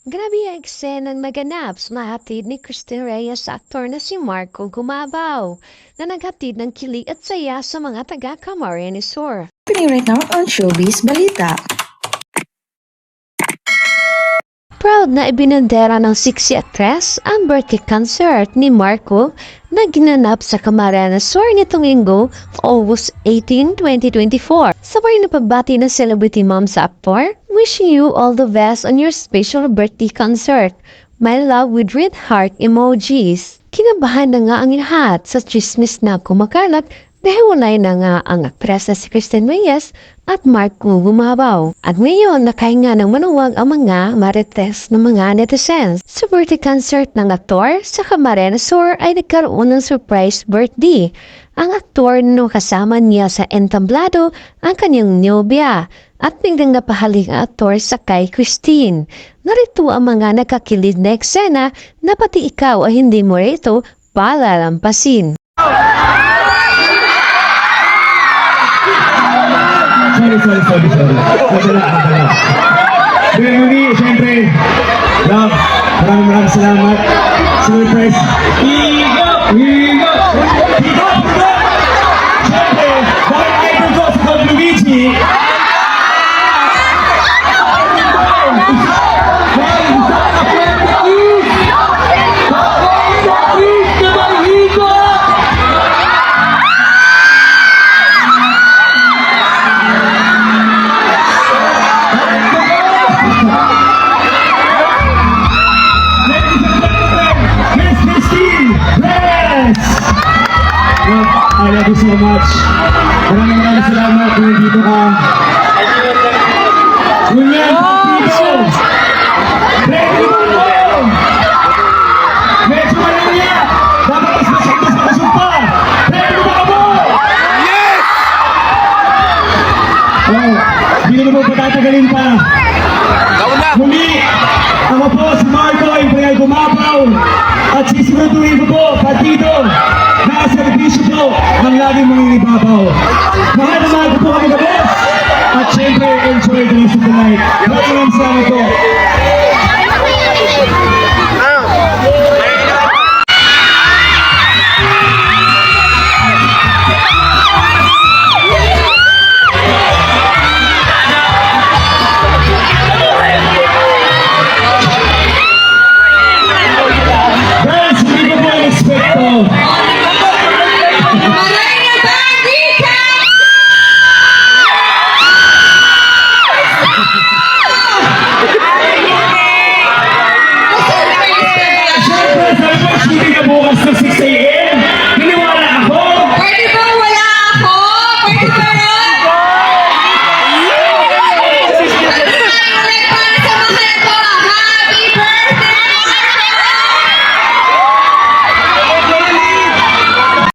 Grabe ang eksenang naganap sa nahatid ni Christine Reyes sa aktor na si Marco Gumabaw na naghatid ng kilig at saya sa mga taga-Camarines Sur. Happening right now on Showbiz Balita. Proud na ibinandera ng sexy actress ang birthday concert ni Marco na ginanap sa Camarines Sur nitong linggo, August 18, 2024. Sabay na pagbati ng celebrity mom sa aktor, wishing you all the best on your special birthday concert. My love with red heart emojis. Kinabahan na nga ang lahat sa chismis na kumakalat dahil walay na nga ang aktres na si Christine Reyes at Marco Gumabaw. At ngayon, nakahinga ng manuwag ang mga marites ng mga netizens. Sa birthday concert ng aktor sa Camarines Sur ay nagkaroon ng surprise birthday. Ang aktor no kasama niya sa entablado ang kanyang nobya at biglang napahalik ang aktor sa kay Christine. Narito ang mga nakakilig na eksena na pati ikaw ay hindi mo rito palalampasin. Sorry. Madala. Pero muli, syempre, love, maraming salamat. Surprise. Higo! Syempre, dahil idol ko si Don Luigi. I love you so much. Maraming salamat kung dito ka. Ngunyan, dito! Ready mo mo! Medyo malaya! Dapat mas makasumpa! Ready mo mo! Yes! Oh, hindi na mo patatagalin pa. Muli, ako po si Marco, yung Gumabaw. At sisiguraduhin ko po, partido, na servisyo po ng laging mangingibabaw. Mahal na mahal ko po kami the best. At syempre, enjoy the rest of the night. Maraming salamat po. Guys, hindi ko po in-expect to. Siyempre, sabi ko, shooting na bukas ng 6 a.m.